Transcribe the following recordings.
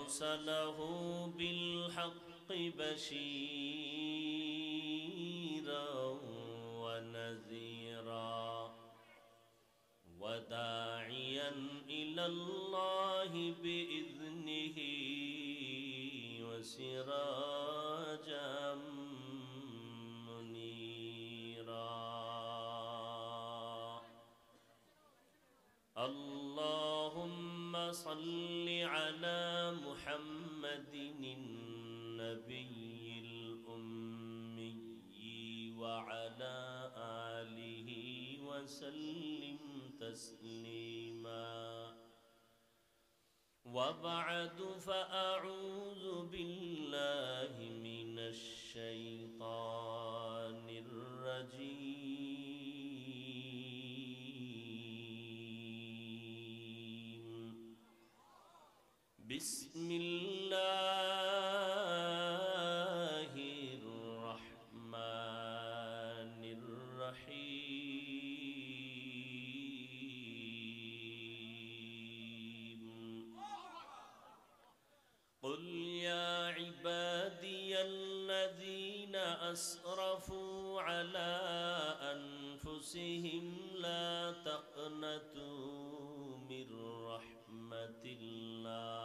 أرسله بالحق بشيرا ونذيرا وداعيا إلى الله بإذنه وسراجا منيرا اللهم صل على محمد النبي الأمي وعلى آله وسلم تسليما وبعد فأعوذ بالله من الشيطان الرجيم بسم الله الرحمن الرحيم قل يا عبادي الذين أسرفوا على أنفسهم لا تقنطوا من رحمة الله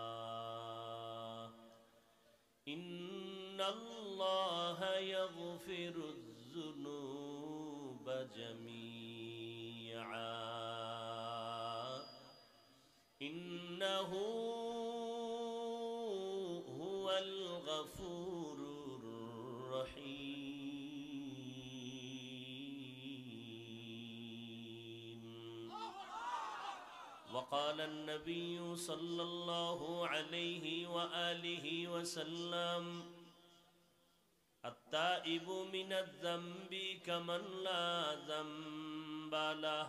إن الله يغفر الذنوب جميعا إنه هو الغفور الرحيم وقال النبي صلى الله عليه وآله وسلم التائب من الذنب كمن لا ذنب له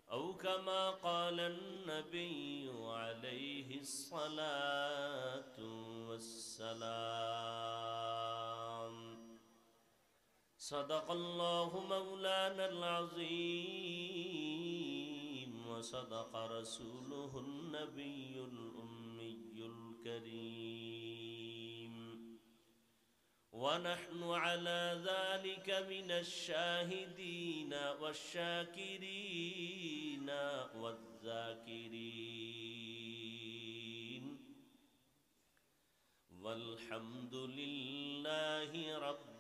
أو كما قال النبي عليه الصلاة والسلام صدق الله مولانا العظيم وصدق رسوله النبي الأمي الكريم ونحن على ذلك من الشاهدين والشاكرين والذاكرين والحمد لله رب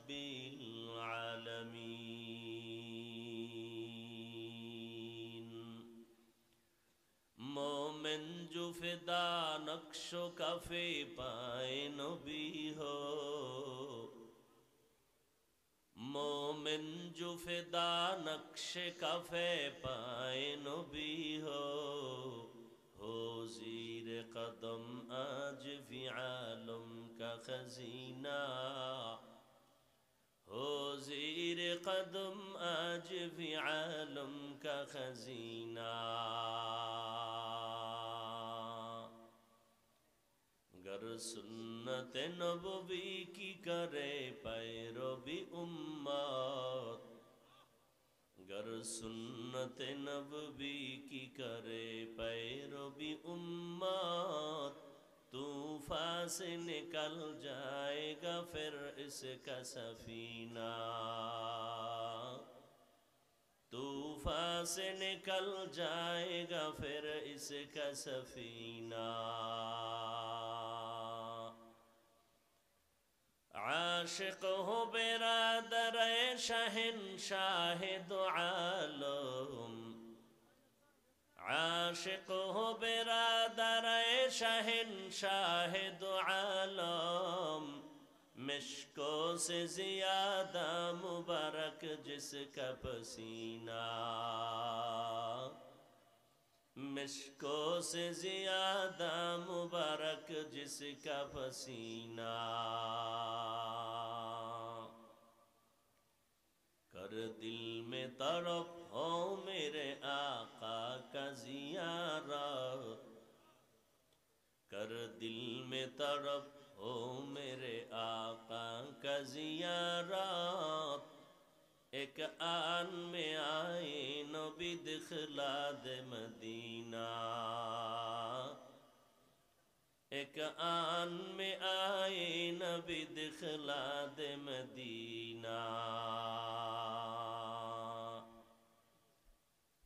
العالمين مومن جو فدا نقش و کفے پائے نبی ہو مومن جو فدا نقش کفے پائے نبی ہو زیر قدم آج فی عالم کا خزینہ ہو زیر قدم آج فی عالم کا خزینہ گر سنت نبوی کی کرے پیروی امت گر سنت نبوی کی کرے پیروی امت طوفان سے نکل جائے گا پھر اس کا سفینہ طوفان سے نکل جائے گا پھر اس کا سفینہ عاشق ہو برادر شہنشاہ دو عالم عاشق ہو برادر شہنشاہ دو عالم مشکوں سے زیادہ مبارک جس کا پسینہ مشکوں سے زیادہ مبارک جس کا پسینہ کر دل میں تڑپ ہو میرے آقا کا زیارت کر دل میں تڑپ ہو میرے آقا کا زیارت ایک آن میں آئے نبی دخلا دے مدینہ ایک एक आन में आए नबी दिखला दे मदीना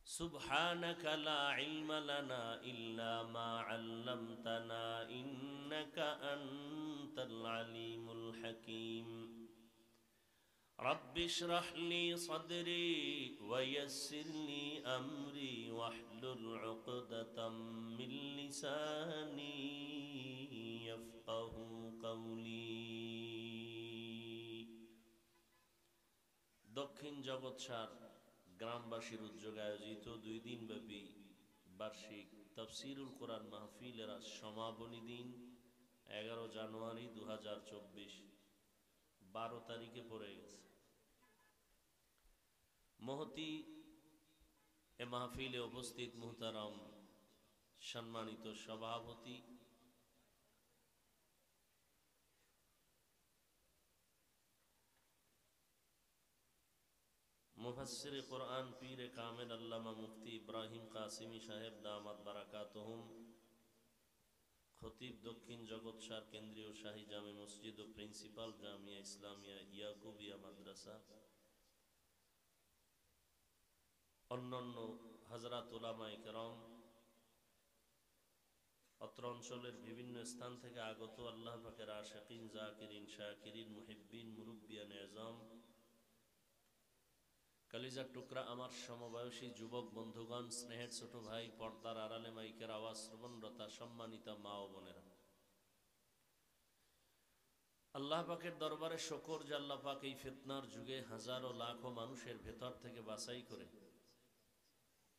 सुब्हानक ला इल्म लना इल्ला मा अल्लमतना इन्नका अंतल अलीमुल हकीम रब्बि इश्रह ली सदरी वयस्सिर ली अमरी वहलुल उक़दतम मिन लिसानी यफ़क़हू क़ौली। दक्षिण जगतसार গ্রামবাসীর উদ্যোগে আয়োজিত 2 দিনব্যাপী বার্ষিক তাফসীরুল কোরআন মাহফিলের সমাপনী দিন 11 জানুয়ারি 2024 12 তারিখে পড়ে গেছে। মহতি এ মাহফিলে উপস্থিত মুহতারাম সম্মানিত সভাপতি मुफस्सिर कुरान पीर कामिल अल्लामा मुफ्ती इब्राहिम कासिमी साहेब दामात बाराकातुहुम, खतीब दक्षिण जगतसार केंद्रीय शाही जामे मस्जिद व प्रिंसिपाल जामिया इस्लामिया याकुबिया माद्रासा, अन्यान्य हजरात उलामाए केराम, अत्र अंचलेर विभिन्न स्थान थेके आगत आल्लाह पाकेर आशिकीन जाकिरिन शाकिरिन मुहिब्बिन मुरुब्बियान एजाम, कलिजार टुकरा आमार समबयसी जुबक बंधुगण स्नेहेर छोट भाई पर्दार आड़ाले माइकेर आवाज श्रवणरता सम्मानिता मा ओ बोनेरा, आल्लाह पाकेर दरबारे शुकर जे आल्लाह पाक एई फितनार जुगे हजारो लाखो मानुषेर भेतर थेके बाछाई करे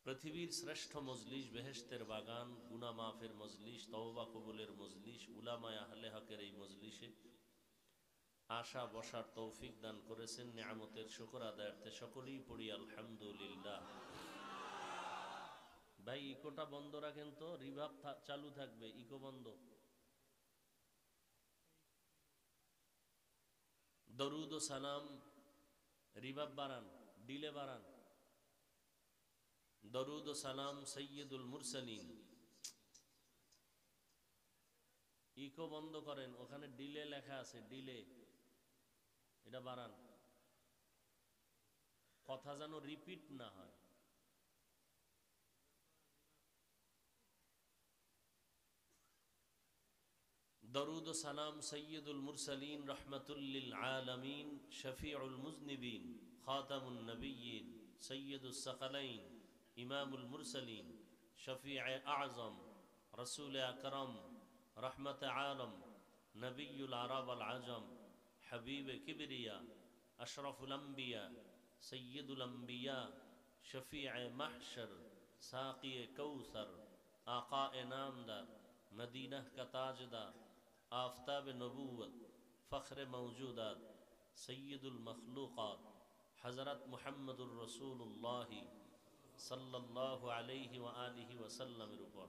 पृथिवीर श्रेष्ठ मजलिस बेहेश्तेर बागान गुनाह माफेर मजलिस तওবা कबुलेर मजलिस उलामाए आहले हकेर एई मजलिसे आशा बसार तौफिक दान करेছেন। नियामतेर शुक्र आदायार्थे सकलेई पड़ी आलহামদুলিল্লাহ। भाई इकोटा बंद राखें तो रिभाब चालू थाकबे, इको बंद। दरूद व सालाम रिभाब बारान, डिले बारान। दरूद व सालाम सय्यदुल मुरसालिन, इको बंद करें, ओखाने डिले लेखा आछे, डिले এটা বাড়ান, কথা যেন রিপিট না হয়। দরুদ ও সালাম সৈয়দুল মুরসালিন রহমাতুল লিল আলামিন শফিউল মুজনিবিন খাতামুন নবিয়্যিন সৈয়দুস সাকালাইন ইমামুল মুরসালিন শফিয়ে আযম রাসূল আকরাম রহমত আলম নবিয়ুল আরব আল আজম हबीब किबरिया अशरफुल अंबिया सय्यदुल अंबिया शफीअ महशर साक़ी कौसर आका नामदार मदीना का ताजदार आफताब नबूवत फ़ख्र मौजूदात सय्यदुल मखलूक़ात हज़रत मुहम्मदुर रसूलुल्लाह सल्लल्लाहु अलैहि व आलिहि वसल्लमेर ऊपर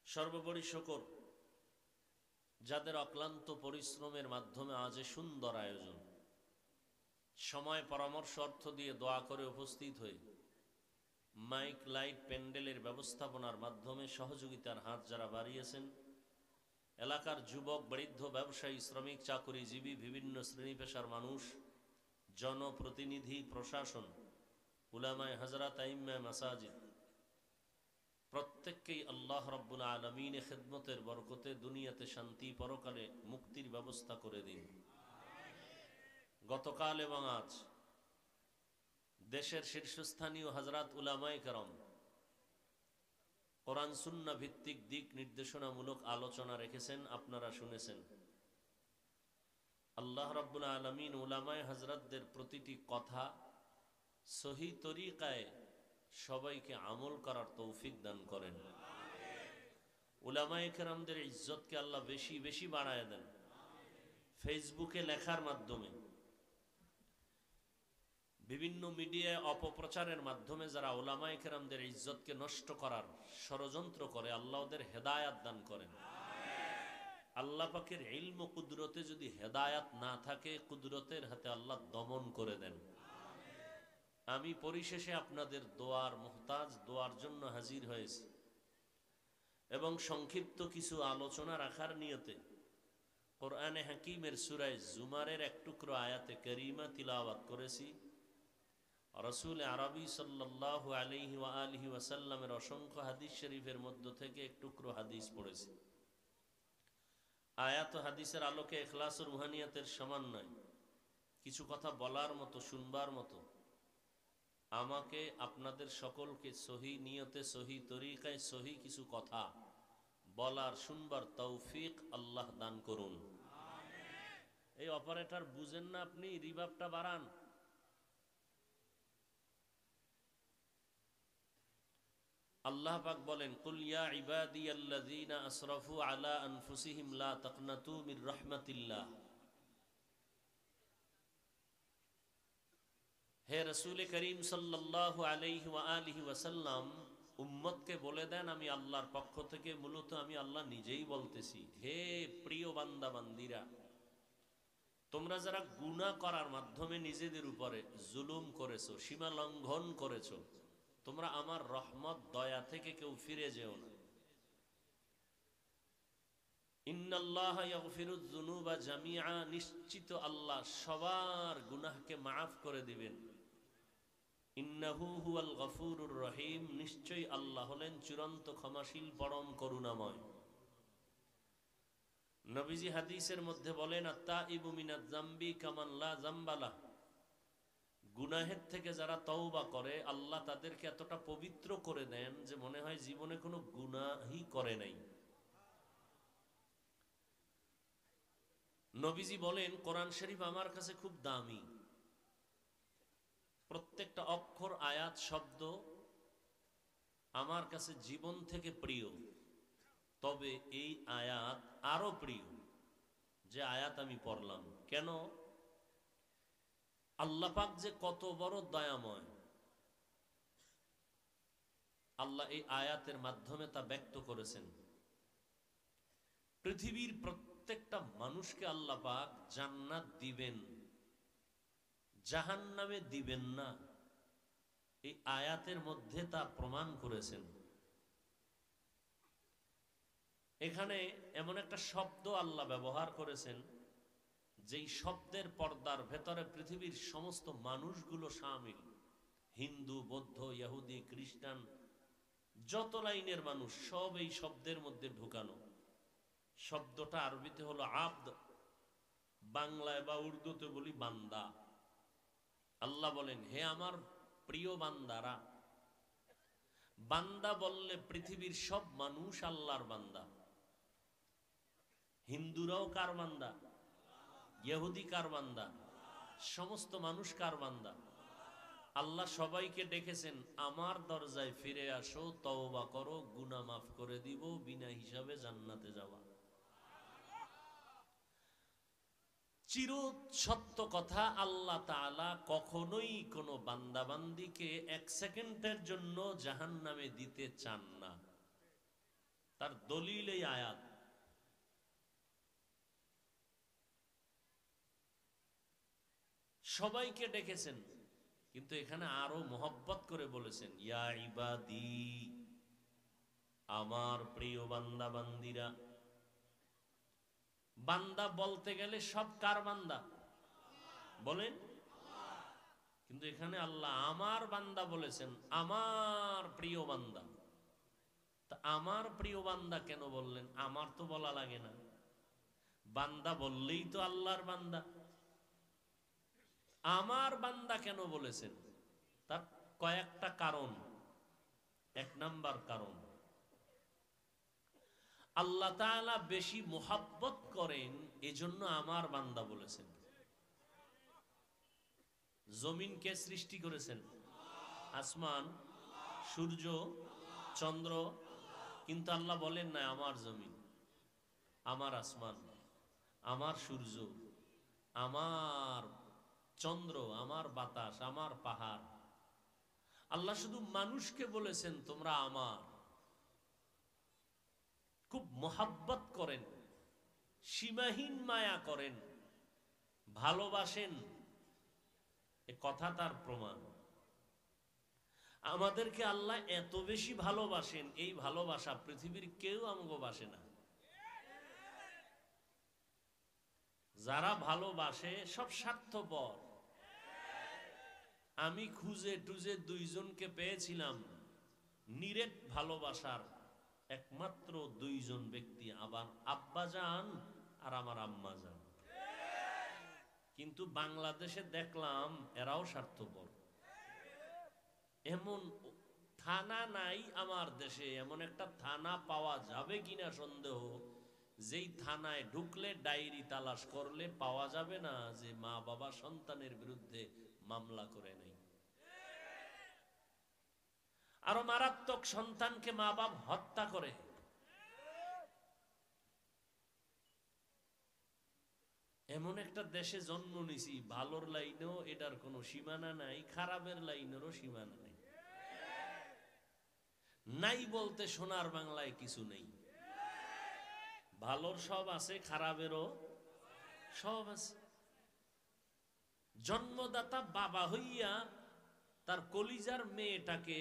सर्वोपरि शुक्र যাদের অক্লান্ত পরিশ্রমের মাধ্যমে আজ সুন্দর আয়োজন, সময় পরামর্শ অর্থ দিয়ে দোয়া করে উপস্থিত হয়ে মাইক লাইট প্যান্ডেলের ব্যবস্থাপনার মাধ্যমে সহযোগিতার হাত যারা বাড়িয়েছেন, এলাকার যুবক বৃদ্ধ ব্যবসায়ী শ্রমিক চাকুরিজীবী বিভিন্ন শ্রেণী পেশার মানুষ, জনপ্রতিনিধি প্রশাসন উলামায়ে হযরত আইম্মায়ে মাসাজিদ প্রত্যেককেই আল্লাহ রাব্বুল আলামিনের খিদমতের বরকতে দুনিয়াতে শান্তি পরকালে মুক্তির ব্যবস্থা করে দিন। গতকাল এবং আজ দেশের শীর্ষস্থানীয় হযরত উলামায়ে কেরাম কোরআন সুন্নাহ ভিত্তিক দিক নির্দেশনামূলক আলোচনা রেখেছেন, আপনারা শুনেছেন। আল্লাহ রাব্বুল আলামিন উলামায়ে হযরতদের প্রতিটি কথা সহি তরিকায় সবাইকে আমল করার তৌফিক দান করেন। উলামায়ে কেরামদের ইজ্জতকে আল্লাহ বেশি বেশি বাড়ায় দেন। ফেসবুকে লেখার মাধ্যমে, বিভিন্ন মিডিয়ায় অপপ্রচারের মাধ্যমে যারা উলামায়ে কেরামদের ইজ্জতকে নষ্ট করার ষড়যন্ত্র করে, আল্লাহ ওদের হেদায়াত দান করেন। আল্লাহ পাকের ইলম ও কুদরতে যদি হেদায়াত না থাকে, কুদরতের হাতে আল্লাহ দমন করে দেন। আমি পরিশেষে আপনাদের দোয়ার মুহতাজ, দোয়ার জন্য হাজির হয়েছি। এবং সংক্ষিপ্ত কিছু আলোচনা রাখার নিয়তে কোরআনে হাকিমের সূরা জুমারের এক টুকরো আয়াতে কারিমা তিলাওয়াত করেছি। রাসূল আরবি সাল্লাল্লাহু আলাইহি ওয়া আলিহি ওয়াসাল্লামের অসংখ্য হাদিস শরীফের মধ্য থেকে এক টুকরো হাদিস পড়েছি। আয়াত ও হাদিসের আলোকে ইখলাস ও রুহানিয়াতের সমন্বয় কিছু কথা বলার মতো, শুনবার মতো, আমাকে আপনাদের সকলকে সহি নিয়তে, সহি তরিকায়, সহি কিছু কথা বলার, শুনবার তৌফিক আল্লাহ দান করুন। এই অপারেটর বুঝেন না আপনি, রিভাবটা বাড়ান। আল্লাহ পাক বলেন, কুল ইয়া ইবাদিয়াল্লাযীনা আসরাফু আলা আনফুসিহিম লা তাকনাতু মির রাহমাতিল্লাহ। হে রাসূল করিম সাল্লাল্লাহু আলাইহি ওয়া আলিহি ওয়াসাল্লাম, উম্মতকে বলে দেন আমি আল্লাহর পক্ষ থেকে, মূলত আমি আল্লাহ নিজেই বলতেছি, হে প্রিয় বান্দা বান্দিরা, তোমরা যারা গুনাহ করার মাধ্যমে নিজেদের উপরে জুলুম করেছো, সীমা লঙ্ঘন করেছো, তোমরা আমার রহমত দয়া থেকে কেউ ফিরে যেও না। ইন্নাল্লাহা ইয়াগফিরুয যুনুবা জামিআ, নিশ্চিত আল্লাহ সবার গুনাহকে মাফ করে দিবেন। ইন্নাহু হুয়াল গফুরুর রহিম, নিশ্চয়ই আল্লাহ হলেন চূড়ান্ত ক্ষমাশীল, পরম করুণাময়। নবীজি হাদিসের মধ্যে বলেন, আত-তাইবু মিনাজ যামবি কামান লা যামবা লাহ। গুনাহের থেকে যারা তওবা করে আল্লাহ তাদেরকে এতটা পবিত্র করে দেন যে মনে হয় জীবনে কোনো গুনাহই করে নাই। নবীজি বলেন, কোরআন শরীফ আমার কাছে খুব দামি, প্রত্যেকটা অক্ষর, আয়াত, শব্দ আমার কাছে জীবন থেকে প্রিয়। তবে এই আয়াত আরো প্রিয় যে আয়াত আমি পড়লাম। কেন? আল্লাহ পাক যে কত বড় দয়াময়, আল্লাহ এই আয়াতের মাধ্যমে তা ব্যক্ত করেছেন। পৃথিবীর প্রত্যেকটা মানুষকে আল্লাহ পাক জান্নাত দিবেন, জাহান্নামে দিবেন না, এই আয়াতের মধ্যে তা প্রমাণ করেছেন। এখানে এমন একটা শব্দ আল্লাহ ব্যবহার করেছেন যেই শব্দের পর্দার ভেতরে পৃথিবীর সমস্ত মানুষগুলো শামিল। হিন্দু, বৌদ্ধ, ইহুদি, খ্রিস্টান, যত লাইনের মানুষ সব এই শব্দের মধ্যে ঢুকানো। শব্দটা আরবিতে হলো আব্দ, বাংলায় বা উর্দুতে বলি বান্দা। আল্লাহ বলেন, হে আমার প্রিয় বান্দারা। বান্দা বললে পৃথিবীর সব মানুষ আল্লাহর বান্দা। হিন্দুরাও কার বান্দা? ইহুদি কার বান্দা? সমস্ত মানুষ কার বান্দা? আল্লাহ সবাইকে ডেকেছেন, আমার দরজায় ফিরে আসো, তওবা করো, গুনাহ মাফ করে দিব, বিনা হিসাবে জান্নাতে যাওয়া। চির সত্য কথা, আল্লাহ তাআলা কখনোই কোনো বান্দাবান্দিকে এক সেকেন্ডের জন্য জাহান্নামে দিতে চান না। তার দলিল এই আয়াত। সবাইকে ডেকেছেন, কিন্তু এখানে আরো মোহব্বত করে বলেছেন, ইয়া ইবাদি, আমার প্রিয় বান্দা বান্দিরা। বান্দা বলতে গেলে সব কার বান্দা বলেন? কিন্তু এখানে আল্লাহ আমার বান্দা বলেছেন, আমার প্রিয় বান্দা। তা আমার প্রিয় বান্দা কেন বললেন? আমার তো বলা লাগে না, বান্দা বললেই তো আল্লাহর বান্দা। আমার বান্দা কেন বলেছেন? তার কয়েকটা কারণ। এক নাম্বার কারণ, আল্লাহ তাআলা বেশি মোহাব্বত করেন, এজন্য আমার বান্দা বলেছেন। জমিন কে সৃষ্টি করেছেন? আসমান, সূর্য, চন্দ্র। কিন্তু আল্লাহ বলেন না আমার জমিন, আমার আসমান, আমার সূর্য, আমার চন্দ্র, আমার বাতাস, আমার পাহাড়। আল্লাহ শুধু মানুষকে বলেছেন তোমরা আমার। খুব মোহাব্বত করেন, সীমাহীন মায়া করেন, ভালোবাসেন, এ কথা তার প্রমাণ। আমাদেরকে আল্লাহ এত বেশি ভালোবাসেন, এই ভালোবাসা পৃথিবীর কেউ আমাকে বাসে না। যারা ভালোবাসে সব স্বার্থপর। আমি খুঁজে টুজে দুইজনকে পেয়েছিলাম নিরেট ভালোবাসার, একমাত্র দুইজন ব্যক্তি, আবার আব্বাজান আর আমার আম্মাজান। কিন্তু বাংলাদেশে দেখলাম এরাও স্বার্থপর। এমন থানা নাই আমার দেশে, এমন একটা থানা পাওয়া যাবে কিনা সন্দেহ, যেই থানায় ঢুকলে ডায়েরি তালাশ করলে পাওয়া যাবে না যে মা বাবা সন্তানের বিরুদ্ধে মামলা করে নাই। আরো মারাত্মক, সন্তানকে মা বাপ হত্যা করে। এমন একটা দেশে জন্ম নিছি, ভালোর লাইনেও এটার কোনো সীমানা নাই, খারাপের লাইনেরও সীমানা নেই। নাই বলতে সোনার বাংলায় কিছু নেই। ভালোর সব আছে, খারাপেরও সব আছে। জন্মদাতা বাবা হইয়া তার কলিজার মেয়েটাকে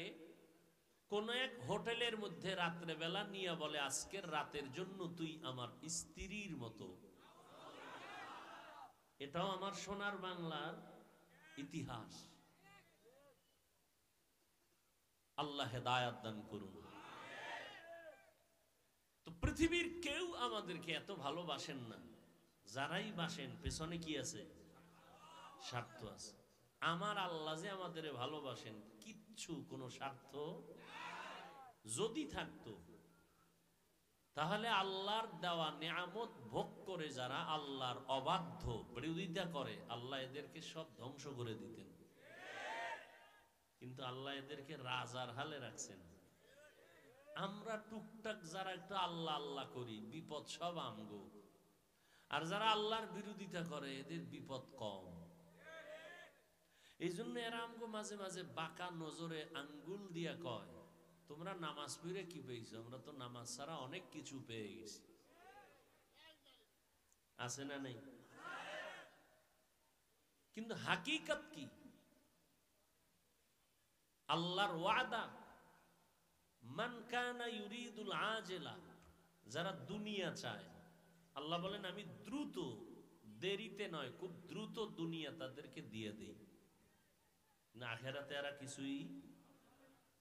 কোন এক হোটেলের মধ্যে রাত্রেবেলা নিয়ে বলে, আজকের রাতের জন্য তুই আমার স্ত্রীর মতো। এটাও আমার সোনার বাংলার ইতিহাস। আল্লাহ হেদায়াত দান করুন। তো পৃথিবীর কেউ আমাদেরকে এত ভালোবাসেন না। যারাই বাসেন পেছনে কি আছে? স্বার্থ আছে। আমার আল্লাহ যে আমাদের ভালোবাসেন, কিচ্ছু কোনো স্বার্থ যদি থাকতো, তাহলে আল্লাহর দেওয়া নিয়ামত ভোগ করে যারা আল্লাহর অবাধ্য বিরোধিতা করে, আল্লাহ এদেরকে সব ধ্বংস করে দিতেন। কিন্তু আল্লাহ এদেরকে রাজার হালে রাখছেন। আমরা টুকটাক যারা একটু আল্লাহ আল্লাহ করি, বিপদ সব আমগো। আর যারা আল্লাহর বিরোধিতা করে, এদের বিপদ কম। এই জন্য এরা আমগো মাঝে মাঝে বাঁকা নজরে আঙ্গুল দিয়া কয়, তোমরা নামাজ পড়ে কি পেয়েছো? আমরা তো নামাজ ছাড়া অনেক কিছু পেয়ে গেছি। আছে না নেই? কিন্তু হাকিকত কি? আল্লাহর ওয়াদা, মান কানা ইউরিদুল আজেলা, যারা দুনিয়া চায়, আল্লাহ বলেন আমি দ্রুত, দেরিতে নয়, খুব দ্রুত দুনিয়া তাদেরকে দিয়ে দেই না, আখিরাতে এরা কিছুই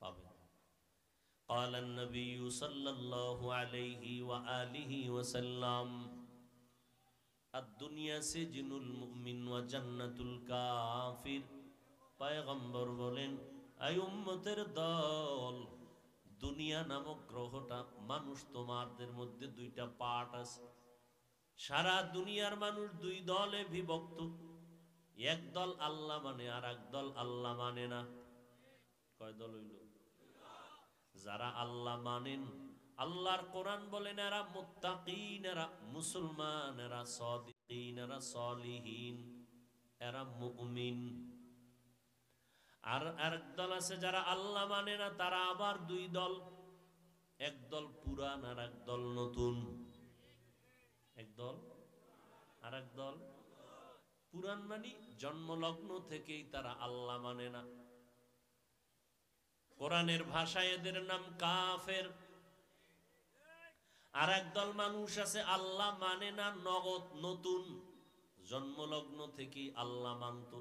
পাবে না। قال النبي صلى الله عليه وآله وسلم الدنيا سجن المؤمن وجنة الكافر। পয়গম্বর বলেন, আই উম্মতের দল, দুনিয়া নামক গ্রহটা, মানুষ তোমাদের মধ্যে দুইটা পার্ট আছে। সারা দুনিয়ার মানুষ দুই দলে বিভক্ত। এক দল আল্লাহ মানে, আর এক দল আল্লাহ মানে না। কয় দল হইল? যারা আল্লাহ মানেন, আল্লাহর কোরআন বলেন এরা মুত্তাকিন, এরা মুসলমান, এরা সাদিকিন, এরা সালিহিন, এরা মুমিন। আর আরেক দল আছে যারা আল্লাহ মানে না, তারা আবার দুই দল, এক দল পুরান আর এক দল নতুন। এক দল আর এক দল পুরান মানে জন্মলগ্ন থেকেই তারা আল্লাহ মানে না। কোরআনের ভাষায় এদের নাম কাফের। আর একদল মানুষ আছে আল্লাহ মানে না, নগদ নতুন, জন্মলগ্ন থেকে আল্লাহ মানত।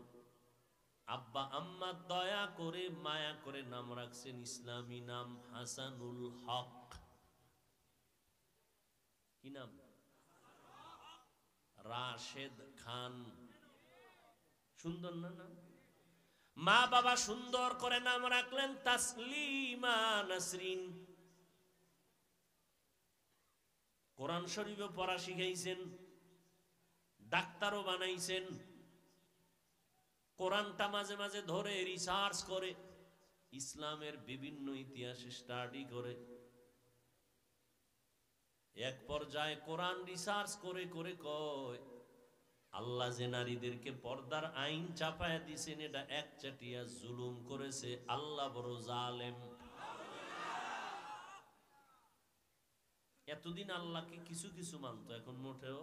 আব্বা আম্মা দয়া করে মায়া করে নাম রাখছেন ইসলামী নাম হাসানুল হক। কি নাম? রাশেদ খান। সুন্দর না নাম? মা বাবা সুন্দর করে নাম রাখলেন তাসলিমা নাসরিন। কোরআন শরীফে পড়া শিখাইছেন, ডাক্তারও বানাইছেন। কোরআনটা মাঝে মাঝে ধরে রিসার্চ করে, ইসলামের বিভিন্ন ইতিহাস স্টাডি করে। এক পর্যায়ে কোরআন রিসার্চ করে করে কয়, আল্লাহ যে নারীদেরকে পর্দার আইন চাপায় দিয়েছেন, এটা একচাটিয়া জুলুম করেছে, আল্লাহ বড় জালেম। এতদিন আল্লাহকে কিছু কিছু মানতো, এখন মোটেও।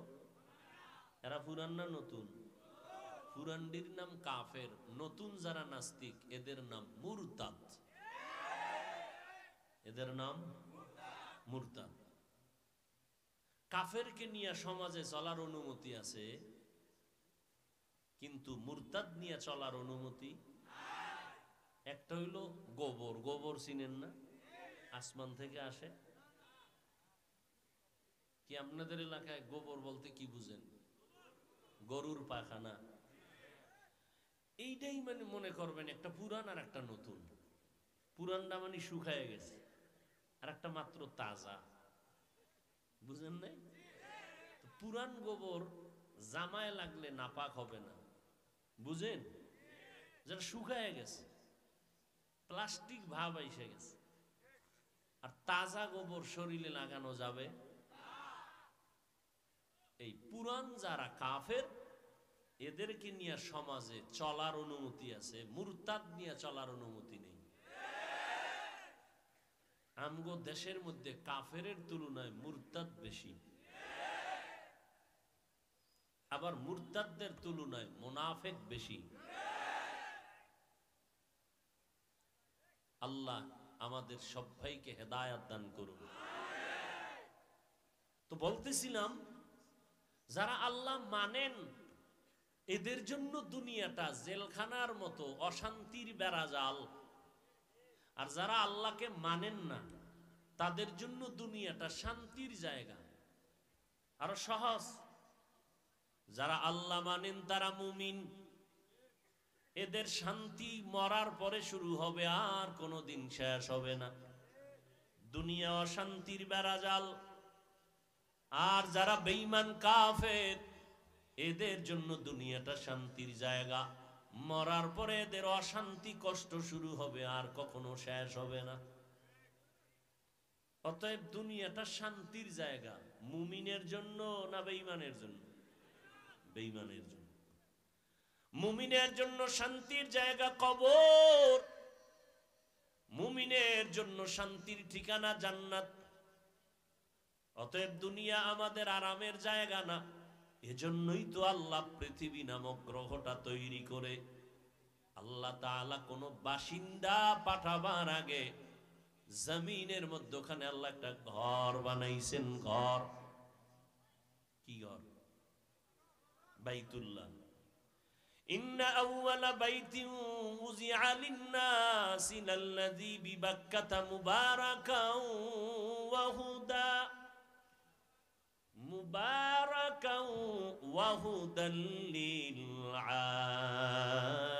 এরা পুরান না নতুন? পুরানটির নাম কাফের, নতুন যারা নাস্তিক এদের নাম মুরতাদ। এদের নাম মুরতাদ। কাফেরকে নিয়ে সমাজে চলার অনুমতি আছে, কিন্তু মুরতাদ নিয়ে চলার অনুমতি। একটা হইল গোবর। গোবর চিনেন না? আসমান থেকে আসে। কি আপনাদের এলাকায় গোবর বলতে কি বুঝেন? গরুর পায়খানা। এইটাই মানে মনে করবেন একটা পুরান আর একটা নতুন। পুরানটা মানে শুকায় গেছে, আর একটা মাত্র তাজা। বুঝেন নাই? পুরান গোবর জামায় লাগলে নাপাক হবে না, বুঝেন? যেটা শুকায় গেছে, প্লাস্টিক ভাব এসে গেছে। আর তাজা গোবর শরীরে লাগানো যাবে। এই পুরান যারা কাফের, এদেরকে নিয়ে সমাজে চলার অনুমতি আছে, মুরতাদ নিয়ে চলার অনুমতি নেই। আমগো দেশের মধ্যে কাফেরের তুলনায় মুরতাদ বেশি, আবার মুরতাদদের তুলনায় মুনাফিক বেশি। আল্লাহ আমাদের সবাইকে হেদায়েত দান করুন। তো বলতেছিলাম, যারা আল্লাহ মানেন এদের জন্য দুনিয়াটা জেলখানার মতো অশান্তির বেড়াজাল, আর যারা আল্লাহকে মানেন না তাদের জন্য দুনিয়াটা শান্তির জায়গা, আরো সহজ। যারা আল্লাহ মানেন তারা মুমিন, এদের শান্তি মরার পরে শুরু হবে, আর কোনোদিন শেষ হবে না। দুনিয়া অশান্তির বেড়াজাল। আর যারা বেঈমান কাফের, এদের জন্য দুনিয়াটা শান্তির জায়গা, মরার পরে এদের অশান্তি কষ্ট শুরু হবে, আর কখনো শেষ হবে না। অতএব দুনিয়াটা শান্তির জায়গা মুমিনের জন্য না বেঈমানের জন্য? বেঈমানের জন্য। মুমিনের জন্য শান্তির জায়গা কবর, মুমিনের জন্য শান্তির ঠিকানা জান্নাত। অতএব দুনিয়া আমাদের আরামের জায়গা না। এজন্যই তো আল্লাহ পৃথিবী নামক গ্রহটা তৈরি করে আল্লাহ তাআলা কোনো বাসিন্দা পাঠাবার আগে জমিনের মধ্যখানে আল্লাহ একটা ঘর বানাইছেন। ঘর কি ঘর? বাইতুল্লাহ। ইন্না আউওয়ালা বাইতিন উযিআ লিন-নাসি লাল্লাযী বিবাক্কাতা মুবারাকাও ওয়া হুদা মুবারাকাও ওয়া হুদাল লিল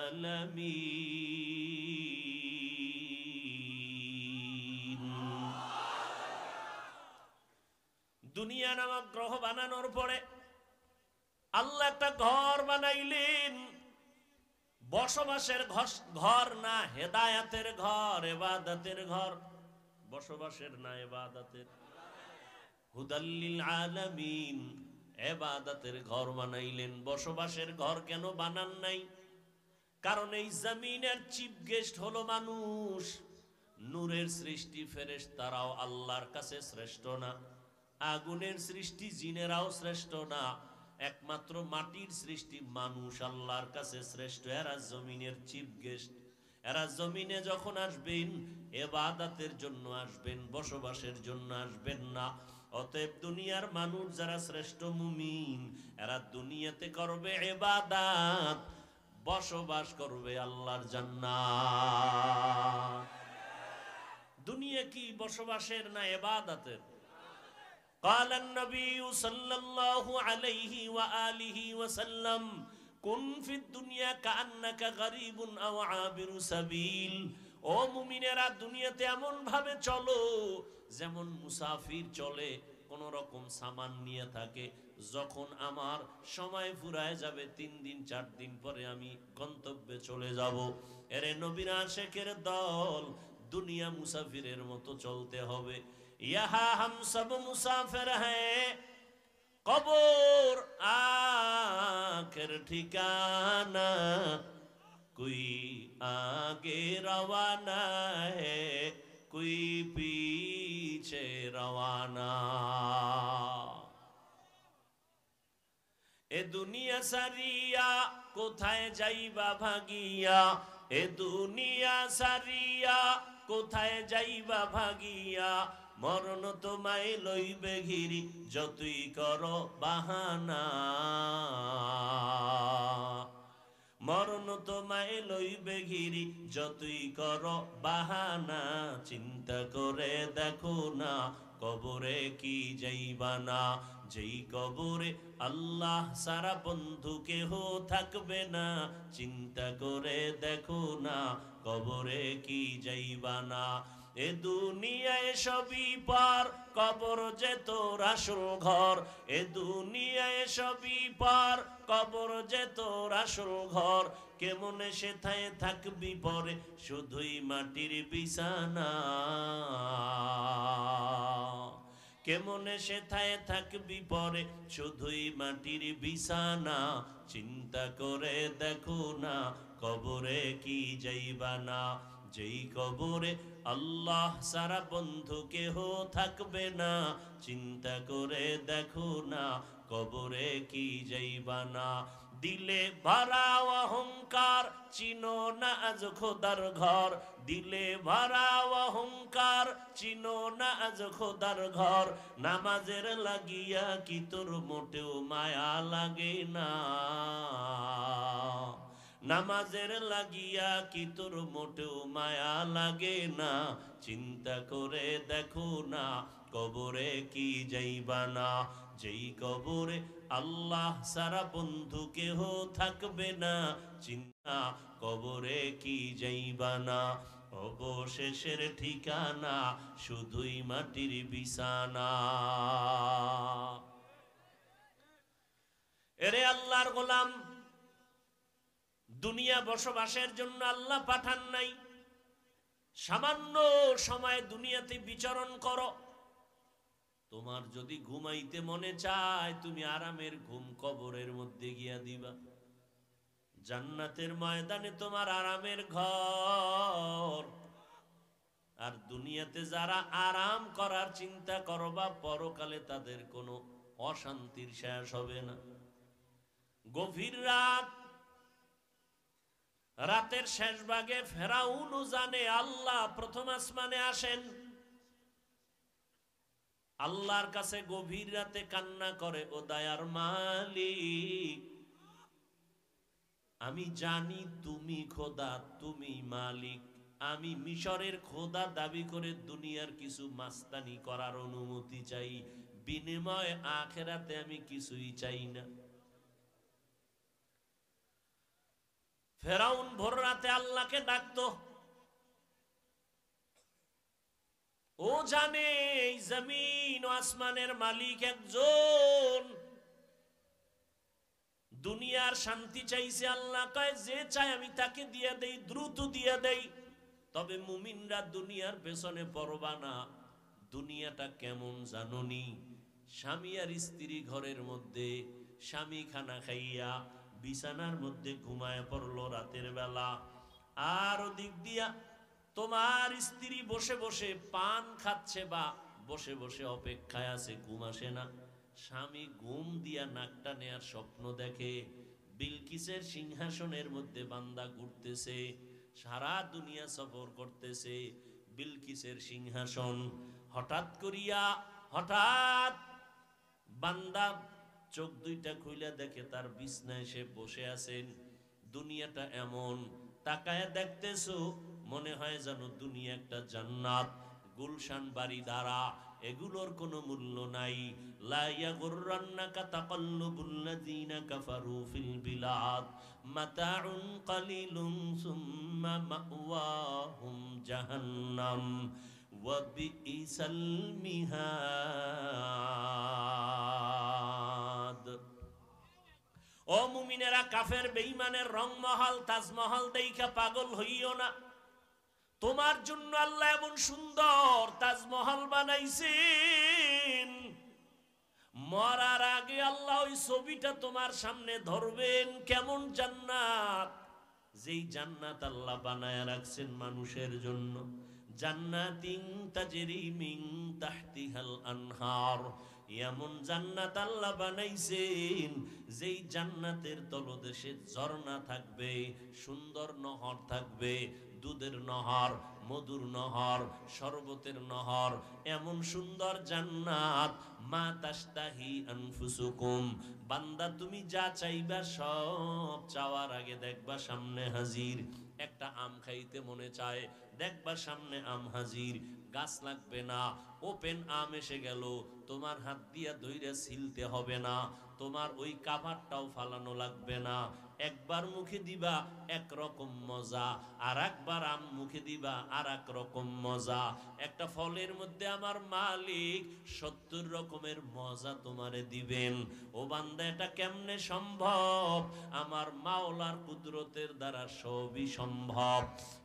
আলামিন। দুনিয়া নামক গ্রহ বানানোর পরে আল্লাহ একটা ঘর বানাইলেন, বসবাসের ঘর না, হেদায়াতের ঘর, ইবাদতের ঘর। বসবাসের না, ইবাদতের। হুদাল্লিল আলামিন, ইবাদতের ঘর বানাইলেন। বসবাসের ঘর কেন বানান নাই? কারণ এই জমিনের চিফ গেস্ট হলো মানুষ। নূরের সৃষ্টি ফেরেশতারাও আল্লাহর কাছে শ্রেষ্ঠ না, আগুনের সৃষ্টি জিনেরাও শ্রেষ্ঠ না, একমাত্র মাটির সৃষ্টি মানুষ আল্লাহর কাছে শ্রেষ্ঠ। এরা জমিনের চিফ গেস্ট। এরা জমিনে যখন আসবেন ইবাদতের জন্য আসবেন, বসবাসের জন্য আসবেন না। অতএব দুনিয়ার মানুষ যারা শ্রেষ্ঠ মুমিন, এরা দুনিয়াতে করবে ইবাদত, বসবাস করবে আল্লাহর জান্নাত। দুনিয়া কি বসবাসের না ইবাদতের? قال النبي صلى الله عليه وآله وسلم كن في الدنيا كأنك غريب أو عابر سبيل। ও মুমিনেরা, দুনিয়াতে এমন ভাবে চলো যেমন মুসাফির চলে, কোন রকম সামান নিয়ে থাকে। যখন আমার সময় ফুরায় যাবে, 3 দিন 4 দিন পরে আমি গন্তব্যে চলে যাব। এরে নবীর আশিকের দল, দুনিয়া মুসাফিরের মতো চলতে হবে। यहाँ हम सब मुसाफिर हैं, कब्र आखिर ठिकाना, कोई आगे रवाना है, कोई पीछे रवाना। ए দুনিয়া সারিয়া কোথায় যাইবা ভাগিয়া, এ দুনিয়া সারিয়া কোথায় যাইবা ভাগিয়া, মরণ তোমায় লইবে ঘিরি যতই করো বাহানা, মরণ তোমায় লইবে ঘিরি যতই করো বাহানা, চিন্তা করে দেখো না কবরে কি যাইবা না, যেই কবরে আল্লাহ সারা বন্ধু কেহ থাকবে না, চিন্তা করে দেখো না কবরে কি যাইবা না। এ দুনিয়ায় সবই পার, কবর যে তোর আসল ঘর, এ দুনিয়ায় সবই পার, কবর যে তোর আসল ঘর, কেমনে সেথায় থাকবি পরে শুধুই মাটির বিছানা, কেমনে সেথায় থাকবি পরে শুধুই মাটির বিছানা, চিন্তা করে দেখো না কবরে কি যাইবা না, যেই কবরে আল্লাহ সারা বন্ধু কেহ থাকবে না, চিন্তা করে দেখো না কবরে কি যাইবা না। দিলে ভরা অহংকার চিনো না আজ খোদার ঘর, দিলে ভরা অহংকার চিনো না আজ খোদার ঘর, নামাজের লাগিয়া কি তোর মোটেও মায়া লাগে না, নামাজের লাগিয়া কি তোর মোটেও মায়া লাগে না, চিন্তা করে দেখো না কবরে কি যাইবা না, যেই কবরে আল্লাহ সারা বন্ধু কেহ থাকবে না, চিন্তা কবরে কি যাইবা না, অবশেষের ঠিকানা শুধুই মাটির বিছানা। এরে আল্লাহর গোলাম, দুনিয়া বসবাসের জন্য আল্লাহ পাঠান নাই, সামান্য সময় দুনিয়াতে বিচরণ করো, তোমার যদি ঘুমাইতে মনে চায় তুমি আরামের ঘুম কবরের মধ্যে গিয়া দিবা, জান্নাতের ময়দানে তোমার আরামের ঘর। আর দুনিয়াতে যারা আরাম করার চিন্তা করবা পরকালে তাদের কোনো অশান্তির শেষ হবে না। গভীর রাত, রাতের শেষ ভাগে ফেরাউনও জানে আল্লাহ প্রথম আসমানে আসেন, আল্লাহর কাছে গভীর রাতে কান্না করে, ও দয়ার মালিক আমি জানি তুমি খোদা, তুমি মালিক, আমি মিশরের খোদা দাবি করে দুনিয়ার কিছু মাস্তানি করার অনুমতি চাই, বিনিময়ে আখেরাতে আমি কিছুই চাই না। ফেরাউন ভোর রাতে আল্লাহকে ডাকতো, ও জানে এই জমিন ও আসমানের মালিক একজন, দুনিয়ার শান্তি চাইছে, আল্লাহ কয় যে চাই আমি তাকে দিয়ে দেই, দ্রুত দিয়ে দেই, তবে মুমিনরা দুনিয়ার পেছনে পড়বা না। দুনিয়াটা কেমন জাননি, স্বামী আর স্ত্রী ঘরের মধ্যে, স্বামী খানা খাইয়া বিছানার মধ্যে ঘুমায় পড়লো রাতের বেলা, আর ওদিক দিয়া তোমার স্ত্রী বসে বসে পান খাচ্ছে বা বসে বসে অপেক্ষায় আছে, ঘুম আসে না, স্বামী ঘুম দিয়া নাকটা নেয়ার স্বপ্ন দেখে, বিলকিসের সিংহাসনের মধ্যে বান্দা ঘুরতেছে, সারা দুনিয়া সফর করতেছে, বিলকিসের সিংহাসন, হঠাৎ করিয়া হঠাৎ বান্দা চোখ দুইটা খুইলা দেখে তার বিছনায় সে বসে আছেন। দুনিয়াটা এমন, তাকায় দেখতেছো মনে হয় যেন দুনিয়া একটা জান্নাত, গুলশান বাড়ি দ্বারা, এগুলোর কোনো মূল্য নাই। লা ইয়াগুররান্নাকা তাকাল্লুবুল্লাযীনা কাফারু ফিল বিলাদ মাতাউন কালিলুন সুম্মা মাওয়াহুম জাহান্নাম ওয়া বিইসাল মিহাদ। ও মুমিনেরা, কাফের বেঈমানের রংমহল তাজমহল দেইখা পাগল হইও না, তোমার জন্য আল্লাহ এমন সুন্দর তাজমহল বানাইছেন, মরার আগে আল্লাহ ওই ছবিটা তোমার সামনে ধরবেন, কেমন জান্নাত, যেই জান্নাত আল্লাহ বানায়া রাখছেন মানুষের জন্য। জান্নাতিন তাজরি মিন তাহতিহাল আনহার, এমন জান্নাত আল্লাহ বানাইছেন যেই জান্নাতের তলদেশে ঝর্ণা থাকবে, সুন্দর নহর থাকবে, দুধের নহর, মধুর নহর, শরবতের নহর। এমন সুন্দর জান্নাত, মা তাশতাহি আনফুসুকুম, বান্দা তুমি যা চাইবা সব চাওয়ার আগে দেখবা সামনে হাজির। একটা আম খাইতে মনে চায়, দেখবা সামনে আম হাজির। গাছ লাগবে না, ওপেন আম এসে গেল, তোমার হাত দিয়া ধইরা ছিলতে হবে না, তোমার ওই কাভারটাও ফালানো লাগবে না। একবার মুখে দিবা একরকম মজা, আর একবার আম মুখে দিবা আর এক রকম মজা। একটা ফলের মধ্যে আমার মালিক 70 রকমের মজা তোমারে দিবেন। ও বান্দা, এটা কেমনে সম্ভব? আমার মাওলার কুদরতের দ্বারা সবই সম্ভব।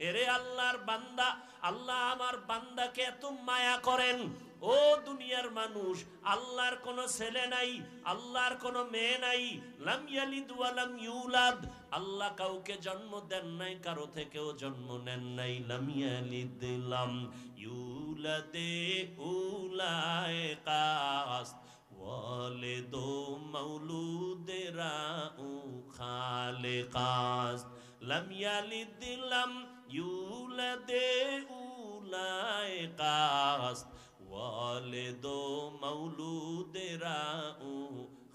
এরে আল্লাহর বান্দা, আল্লাহ আমার বান্দাকে এত মায়া করেন। ও দুনিয়ার মানুষ, আল্লাহর কোনো ছেলে নাই, আল্লাহর কোনো মেয়ে নাই। লাম ইয়ালিদ ওয়া লাম ইউলাদ, আল্লাহ কাউকে জন্ম দেন নাই, কারো থেকেও জন্ম নেন নাই। লাম ইয়ালিদ লাম ইউলাদে উলায়ে কাস্ত ওয়ালিদু মাউলুদে রাউ খালিকাস্ত। লাম ইয়ালিদ লাম ইউলাদে উলায়ে কাস্ত ওয়ালিদু মাউলুদে রাউ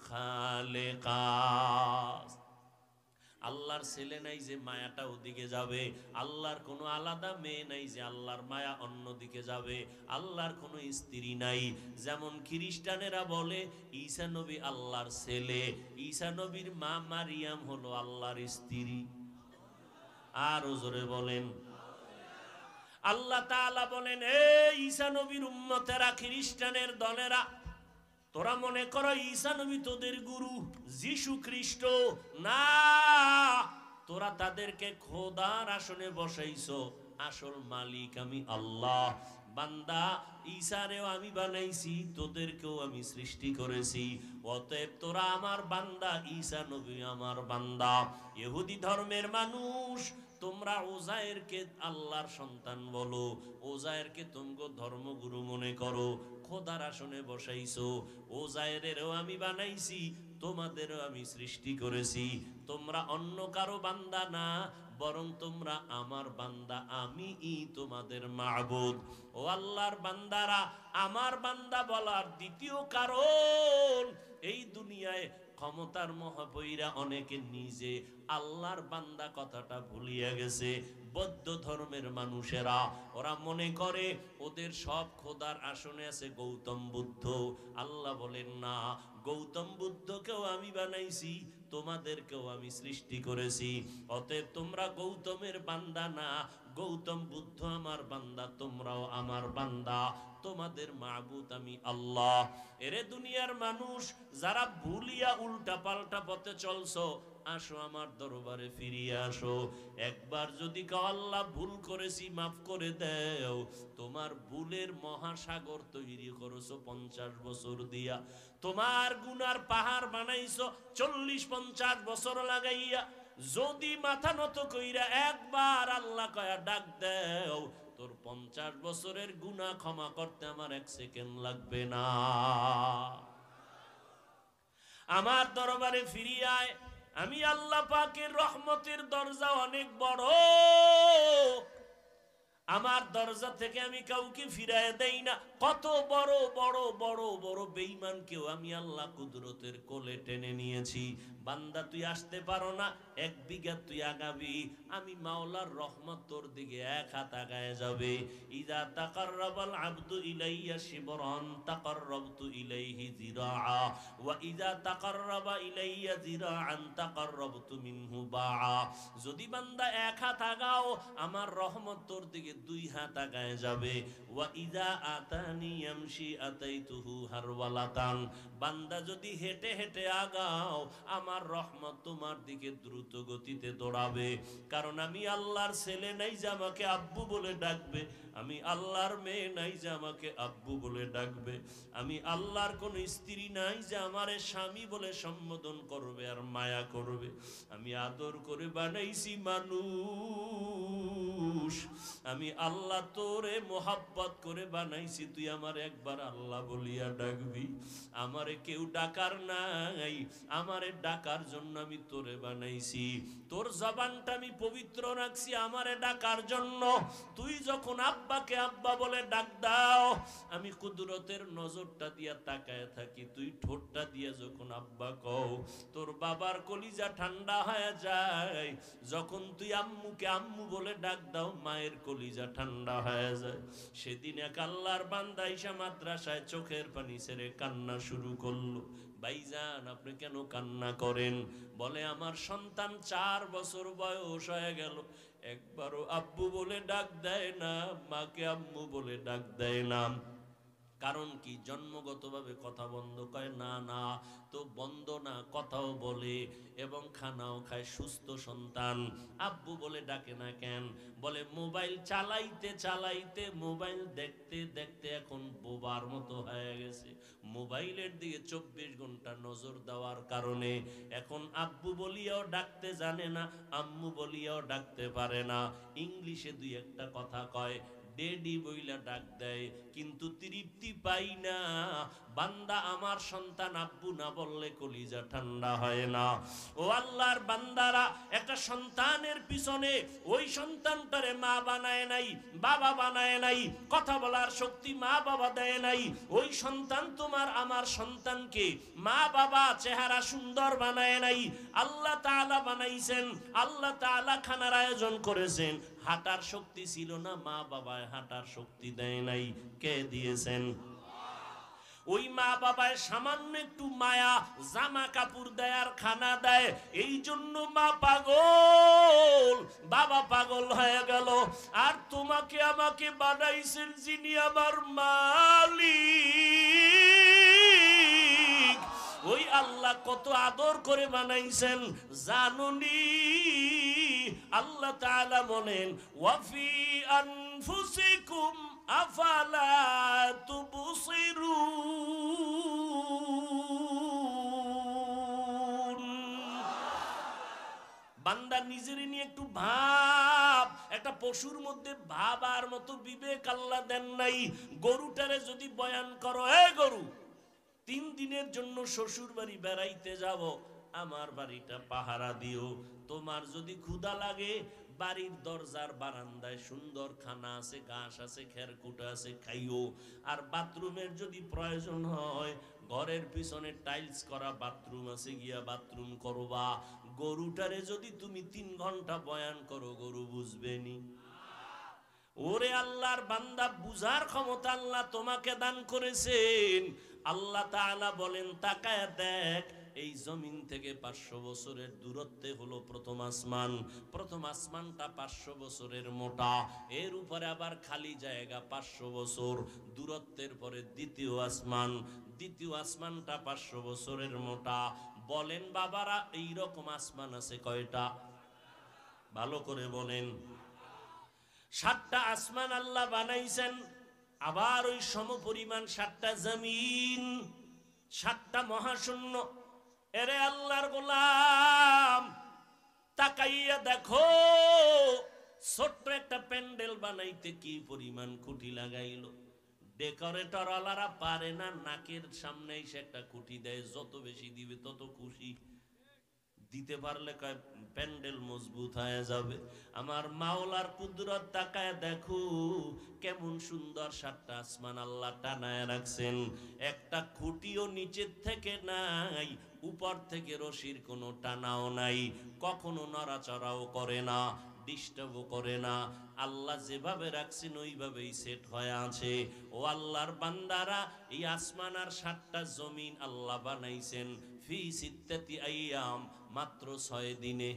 খালিকাস্ত। আল্লাহর ছেলে নাই যে মায়াটা ওদিকে যাবে, আল্লাহর কোনো আলাদা মেয়ে নাই যে আল্লাহর মায়া অন্যদিকে যাবে, আল্লাহর কোনো স্ত্রী নাই। যেমন খ্রিস্টানেরা বলে ঈসা নবী আল্লাহর ছেলে, ঈসা নবীর মা মারিয়াম হলো আল্লাহর স্ত্রী। আর জোরে বলেন। আল্লাহ তাআলা বলেন, এই ঈসা নবীর উম্মতেরা, খ্রিস্টানের দলেরা, তোরা মনে করো ঈসা নবী তোদের গুরু, যিশু খ্রিস্ট না, তোরা তাদেরকে খোদার আসনে বসাইছো, আসল মালিক আমি আল্লাহ। বান্দা, ঈসারেও আমি বানাইছি, তোদেরকেও আমি সৃষ্টি করেছি, অতএব তোরা আমার বান্দা, ঈসা নবী আমার বান্দা। ইহুদি ধর্মের মানুষ, তোমরা ওজায়েরকে আল্লাহর সন্তান বলো, ওজায়েরকে তোমগো ধর্মগুরু মনে করো, খোদার আসনে বসাইছো। ওজায়েরেরও আমি বানাইছি, তোমাদেরও আমি সৃষ্টি করেছি। তোমরা অন্য কারো বান্দা না, বরং তোমরা আমার বান্দা, আমি তোমাদের মাবুদ। ও আল্লাহর বান্দারা, আমার বান্দা বলার দ্বিতীয় কারণ, এই দুনিয়ায় ক্ষমতার মহাবৈরা অনেকে নিজে আল্লাহর বান্দা কথাটা ভুলিয়া গেছে। বৌদ্ধ ধর্মের মানুষেরা, ওরা মনে করে ওদের সব খোদার আসনে আছে গৌতম বুদ্ধ। আল্লাহ বলেন না, গৌতম বুদ্ধকেও আমি বানাইছি, তোমাদেরকেও আমি সৃষ্টি করেছি। অতএব তোমরা গৌতমের বান্দা না, গৌতম বুদ্ধ আমার বান্দা, তোমরাও আমার বান্দা, তোমাদের মাবুদ আমি আল্লাহ। এরে দুনিয়ার মানুষ, যারা ভুলিয়া উল্টা পাল্টা পথে চলছো, আসো আমার দরবারে ফিরিয়ে আসো। একবার যদি কাও আল্লাহ ভুল করেছি মাফ করে দেও, তোমার ভুলের মহাসাগর তৈরি করেছো 50 বছর দিয়া, তোমার গুনার পাহাড় বানাইছো 40-50 বছর লাগাইয়া। যদি মাথা নত কইরা একবার আল্লাহ কয়া ডাক দেও, তোর 50 বছরের গুনাহ ক্ষমা করতে আমার 1 সেকেন্ড লাগবে না। আমার দরবারে ফিরিয়ে আয়। আমি আল্লাহ পাকের রহমতের দরজা অনেক বড়, আমার দরজা থেকে আমি কাউকে ফিরায় দেই না। কত বড় বড় বড় বড় বেঈমানকেও আমি আল্লাহ কুদরতের কোলে টেনে নিয়েছি। বান্দা তুই আসতে পারো না, 1 বিঘা তুই আগাবি, আমি মাওলার রহমত তোর দিকে 1 হাত আগায় যাবে। ইযা তাকাররাবাল আবদু ইলাইয়া শিবরান তাকাররাবতু ইলাইহি যিরাআ ওয়া ইযা তাকাররাবা ইলাইয়া যিরাআন তাকাররাবতু মিনহু বাআ। যদি বান্দা 1 হাত আগাও, আমার রহমত তোর দিকে 2 হাত আগায় যাবে। ওয়া ইযা আতানি ইয়ামশি আতাইতুহু হারওয়ালাতান। বান্দা যদি হেঁটে হেঁটে আগাও, আমার রহমত তোমার দিকে দ্রুত গতিতে দৌড়াবে। কারণ আমি আল্লাহর ছেলে নাই যে আমাকে আব্বু বলে ডাকবে, আমি আল্লাহর মেয়ে নাই যে আমাকে আব্বু বলে ডাকবে, আমি আল্লাহর কোন স্ত্রী নাই যে আমারে স্বামী বলে সম্বোধন করবে আর মায়া করবে। আমি আদর করে বানাইছি মানুষ, মানুষ, আমি আল্লাহ তোরে মোহাব্বত করে বানাইছি, তুই আমার একবার আল্লাহ বলিয়া ডাকবি। আমারে কেউ ডাকার নাই, আমারে ডাকার জন্য আমি তোরে বানাইছি। তোর জবানটা আমি পবিত্র রাখছি আমারে ডাকার জন্য। তুই যখন আব্বাকে আব্বা বলে ডাক দাও, আমি কুদরতের নজরটা দিয়া তাকায় থাকি। তুই ঠোঁটটা দিয়া যখন আব্বা কও, তোর বাবার কলিজা ঠান্ডা হয়ে যায়। যখন তুই আম্মুকে আম্মু বলে ডাক দাও, মায়ের কলিজা ঠান্ডা হয়ে যায়। সেদিন এক আল্লাহর বান্দা ঈশা মাদ্রাসায় চোখের পানি ছেড়ে কান্না শুরু করলো। ভাইজান, আপনি কেন কান্না করেন? বলে, আমার সন্তান 4 বছর বয়স হয়ে গেল, একবারও আব্বু বলে ডাক দেয় না, মাকে আম্মু বলে ডাক দেয় না। কারণ কি? জন্মগতভাবে কথা বন্ধ। কয় না না, তো বন্ধ না, কথাও বলে এবং খানাও খায়, সুস্থ সন্তান। আব্বু বলে ডাকে না কেন? বলে, মোবাইল চালাইতে চালাইতে, মোবাইল দেখতে দেখতে এখন বোবার মতো হয়ে গেছে। মোবাইলের দিকে 24 ঘন্টা নজর দেওয়ার কারণে এখন আব্বু বলিয়াও ডাকতে জানে না, আম্মু বলিয়াও ডাকতে পারে না। ইংলিশে 2-1টা কথা কয়, ডেডি বইলা ডাক দেয়, কিন্তু তৃপ্তি পাই না। বান্দা, আমার সন্তান আব্বু না বললে কলিজা ঠান্ডা হয় না। ও আল্লাহর বান্দারা, একটা সন্তানের পিছনে ওই সন্তানটারে মা বানায় নাই, বাবা বানায় নাই, কথা বলার শক্তি মা বাবা দেয় নাই। ওই সন্তান তোমার আমার সন্তানকে মা বাবা চেহারা সুন্দর বানায় নাই, আল্লাহ তাআলা বানাইছেন। আল্লাহ তাআলা খানার আয়োজন করেছেন, হাঁটার শক্তি ছিল না, মা বাবায় হাঁটার শক্তি দেয় নাই। কে দিয়েছেন? ওই মা বাবায় সামান্য একটু মায়া, জামা কাপড় দেয় আর খানা দেয়। এই জন্য মা পাগল, বাবা পাগল হয়ে গেল। আর তোমাকে আমাকে বানাইছেন যিনি আমার মালিক, ওই আল্লাহ কত আদর করে বানাইছেন জানুনি। আল্লাহ তাআলা বলেন, ওয়াফি আনফুসিকুম আফালা তুবসিরুন। বান্দা নিজের নিয়ে একটু ভাব। একটা পশুর মধ্যে ভাবার মতো বিবেক আল্লাহ দেন নাই। গরুটারে যদি বয়ান করো, এ গরু, 3 দিনের জন্য শ্বশুর বাড়ি বেড়াইতে যাব, আমার বাড়িটা পাহারা দিও। তোমার যদি ক্ষুধা লাগে, বাড়ির দরজার বারান্দায় সুন্দর খানা আছে, ঘাস আছে, খেরকুটা আছে, খাইও। আর বাথরুমের যদি প্রয়োজন হয়, ঘরের পিছনে টাইলস করা বাথরুম আছে, গিয়া বাথরুম করবা। গরুটারে যদি তুমি 3 ঘন্টা বয়ান করো, গরু বুঝবেনি। ওরে আল্লাহর বান্দা, বুঝার ক্ষমতা আল্লাহ তোমাকে দান করেছেন। আল্লাহ তাআলা বলেন, তাকায় দেখ, এই জমিন থেকে 500 বছরের দূরত্বে হলো প্রথম আসমান। প্রথম আসমানটা 500 বছরের মোটা, এর উপরে আবার খালি জায়গা 500 বছর দূরত্বের পরে দ্বিতীয় আসমান। দ্বিতীয় আসমানটা 500 বছরের মোটা। বলেন বাবারা, এই রকম আসমান আছে কয়টা? ভালো করে বলেন। 7টা আসমান আল্লাহ বানাইছেন। আবার ওই সমপরিমাণ 7টা জমিন, 7টা মহাশূন্য। এরে আল্লাহর গোলাম, তাকাইয়া দেখো, ছোট্ট একটা প্যান্ডেল বানাইতে কি পরিমাণ খুঁটি লাগাইলো। ডেকোরেটর আলারা পারে না, নাকের সামনে এসে একটা খুঁটি দেয়, যত বেশি দিবে তত খুশি। দিতে পারলে কয় প্যান্ডেল মজবুত হয়ে যাবে। আমার মাওলার কুদরত, তাকায় দেখো কেমন সুন্দর 7টা আসমান আল্লাহ টানায় রাখছেন। একটা খুঁটিও নিচের থেকে নাই, উপর থেকে রশির কোনো টানাও নাই, কখনো নড়াচড়াও করে না, ডিস্টার্বও করে না। আল্লাহ যেভাবে রাখছেন ওইভাবেই সেট হয়ে আছে। ও আল্লাহর বান্দারা, এই আসমান আর 7টা জমিন আল্লাহ বানাইছেন ফি সিত্তাতি আইয়াম, মাত্র 6 দিনে।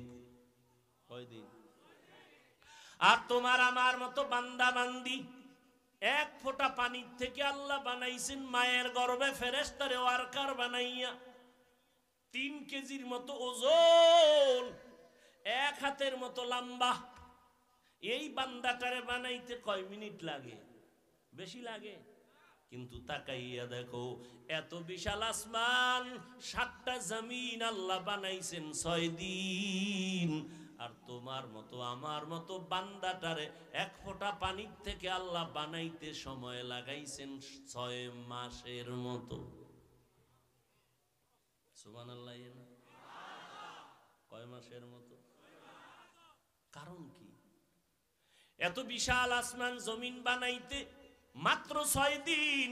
কয় দিন? আর তোমার আমার মতো বান্দা বান্দি, 1 ফোঁটা পানির থেকে আল্লাহ বানাইছেন মায়ের গর্ভে ফেরেশতারে ওয়ার্কার বানাইয়া। 3 কেজির মতো ওজন, 1 হাতের মতো লম্বা। এই বান্দাটারে বানাইতে কয় মিনিট লাগে? বেশি লাগে? কিন্তু তাকাইয়া দেখো, এত বিশাল আসমান, 7টা জমিন আল্লাহ বানাইছেন 6 দিন। আর তোমার মতো আমার মতো বান্দাটারে এক ফোঁটা পানির থেকে আল্লাহ বানাইতে সময় লাগাইছেন 6 মাসের মতো। সুবহানাল্লাহ। কয় মাসের মতো? কারণ কি? এত বিশাল আসমান জমিন বানাইতে মাত্র 6 দিন,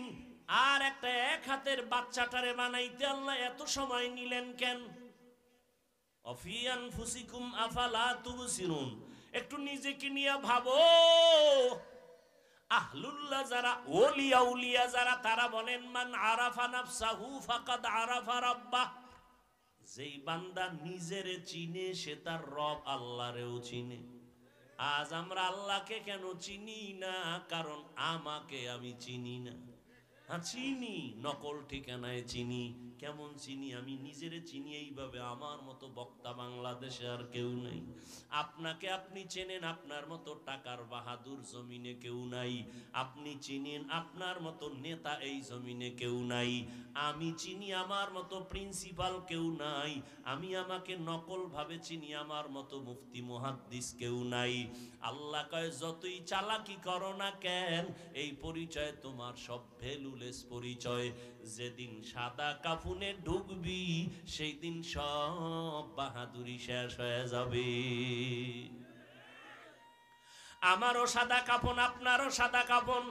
আর একটা 1 হাতের বাচ্চাটারে বানাইতে আল্লাহ এত সময় নিলেন কেন? অফি আনফুসিকুম আফালা তুবসিরুন। একটু নিজেকে নিয়ে ভাবো। আহলুল্লাহ যারা, ওলিয়া উলিয়া যারা, তারা বলেন মান আরাফা নাফসাহু ফাকাদ আরাফা রাব্বাহ। যেই বান্দা নিজেরে চিনে সে তার রব আল্লাহরেও চিনে। আজ আমরা আল্লাহকে কেন চিনি না? কারণ আমাকে আমি চিনি না। চিনি নকল ঠিকানায় চিনি। কেমন চিনি? আমি নিজেরে চিনি এইভাবে, আমার মতো বক্তা বাংলাদেশে আর কেউ নেই। আপনাকে আপনি চেনেন, আপনার মতো টাকার বাহাদুর জমিনে কেউ নাই। আপনি চিনেন, আপনার মতো নেতা এই জমিনে কেউ নাই। আমি চিনি, আমার মতো প্রিন্সিপাল কেউ নাই। আমি আমাকে নকল ভাবে চিনি, আমার মতো মুফতি মুহাদ্দিস কেউ নাই। আল্লাহ কয় যতই চালাকি করো না কেন, এই পরিচয় তোমার সব ভ্যালুলেস পরিচয়। যেদিন সাদা কাফনে ঢুকবি সেই দিন সব বাহাদুরি শেষ হয়ে যাবে। আমারও সাদা কাফন, আপনারও সাদা কাফন,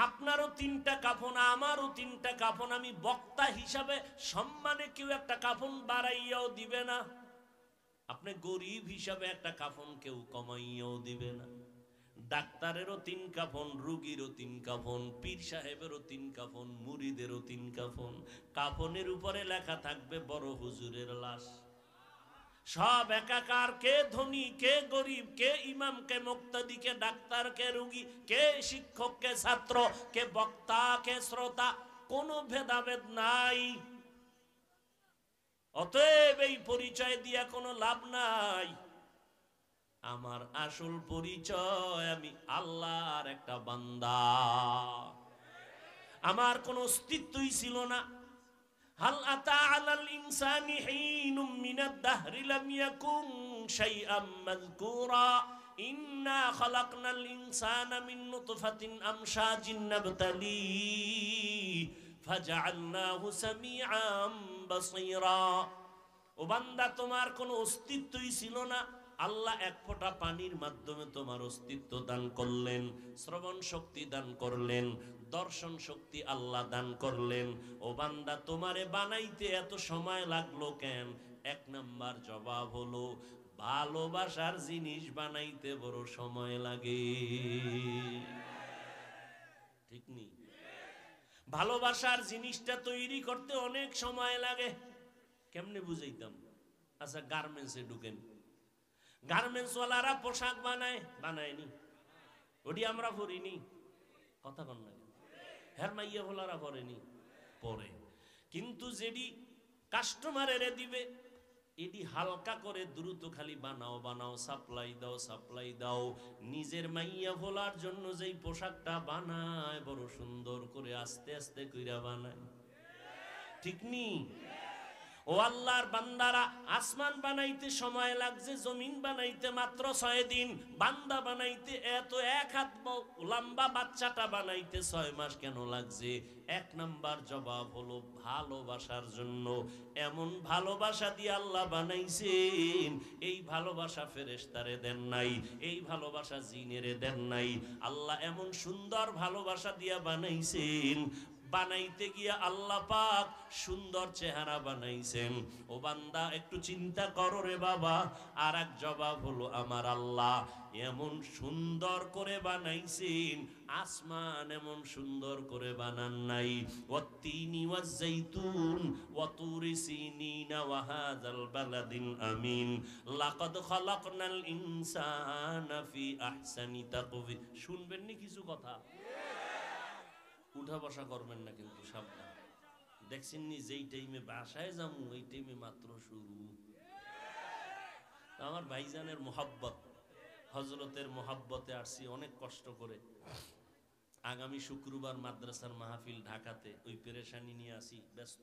আপনারও 3টা কাফন, আমারও 3টা কাফন। আমি বক্তা হিসাবে সম্মানে কেউ একটা কাফন বাড়াইয়াও দিবে না। আপনি গরিব হিসাবে একটা কাফন কেউ কমাইয়াও দিবে না। ডাক্তারেরও 3 কাফন, রোগীরও 3 কাফন, পীর সাহেবেরও 3 কাফন, মুরিদেরও 3 কাফন। কাফনের উপরে লেখা থাকবে বড় হুজুরের লাশ। সব একাকার, কে ধনী, কে গরিব, কে ইমাম, কে মুক্তাদি, কে ডাক্তার, কে রোগী, কে শিক্ষক, কে ছাত্র, কে বক্তা, কে শ্রোতা, কোনো ভেদাভেদ নাই। অতএব এই পরিচয় দিয়া কোনো লাভ নাই। আমার আসল পরিচয়, আমি আল্লাহর একটা বান্দা। আমার কোনো অস্তিত্বই ছিল না। হাল আতা আলাল ইনসানি হিনুম মিনাদ দাহরি লাম ইয়াকুন শাইআম মাযকুরা ইন্না খালাকনাল ইনসানা মিন নুতফাতিন আমশাজিন নাবতালি ফাজআলনাহু সামিআম বাসীরা। ও বান্দা, তোমার কোনো অস্তিত্বই ছিল না। আল্লাহ এক ফোঁটা পানির মাধ্যমে তোমার অস্তিত্ব দান করলেন, শ্রবণ শক্তি দান করলেন, দর্শন শক্তি আল্লাহ দান করলেন। ও বান্দা, তোমারে বানাইতে এত সময় লাগলো কেন? 1 নাম্বার জবাব হলো, ভালোবাসার জিনিস বানাইতে বড় সময় লাগে। ঠিক নি? ভালোবাসার জিনিসটা তৈরি করতে অনেক সময় লাগে। কেমনে বুঝাইতাম? আচ্ছা, গার্মেন্টসে ঢুকেন, গার্মেন্টস ওয়ালারা পোশাক বানায়, বানায়নি? ওটি আমরা পরিনি, কথা কন না। হ্যাঁ, মাইয়া ভোলারা পরেনি, পরে। কিন্তু যেটি কাস্টমারের দিবে, এটি হালকা করে দ্রুত খালি বানাও বানাও, সাপ্লাই দাও সাপ্লাই দাও। নিজের মাইয়া ভোলার জন্য যেই পোশাকটা বানায়, বড় সুন্দর করে আস্তে আস্তে কইরা বানায়। ঠিক নি? ও আল্লাহর বান্দারা, আসমান বানাইতে সময় লাগছে, জমিন বানাইতে মাত্র 6 দিন। বান্দা বানাইতে এত 1 হাত লম্বা বাচ্চাটা বানাইতে 6 মাস কেন লাগছে? 1 নাম্বার জবাব হলো ভালোবাসার জন্য। এমন ভালোবাসা দিয়ে আল্লাহ বানাইছেন, এই ভালোবাসা ফেরেশতারে দেন নাই, এই ভালোবাসা জিনেরে দেন নাই। আল্লাহ এমন সুন্দর ভালোবাসা দিয়া বানাইছেন, বানাইতে গিয়া আল্লাহ পাক সুন্দর চেহারা বানাইছেন। ও বান্দা, একটু চিন্তা করো রে বাবা। আর এক জবাব হলো, আমার আল্লাহ এমন সুন্দর করে বানাইছেন, আসমান এমন সুন্দর করে বানান নাই। ওয়াত্তিনি ওয়াজ্জাইতুন ওয়া তুরি সিনিনা ওয়া হাযাল বালাদিল আমিন লাকাদ খালাকনাল ইনসানা ফি আহসানি তাকওয়িম। শুনবেন নি কিছু কথা? উঠা বসা করবেন না কিন্তু, সাবধান। দেখছেন নি, যেই টাইমে বাসায় যাবো ওই টাইমে মাত্র শুরু। আমার ভাইজানের মোহাব্বত, হজরতের মোহাব্বতে আসছি অনেক কষ্ট করে। আগামী শুক্রবার মাদ্রাসার মাহফিল ঢাকাতে, ওই পেরেশানি নিয়ে আসি, ব্যস্ত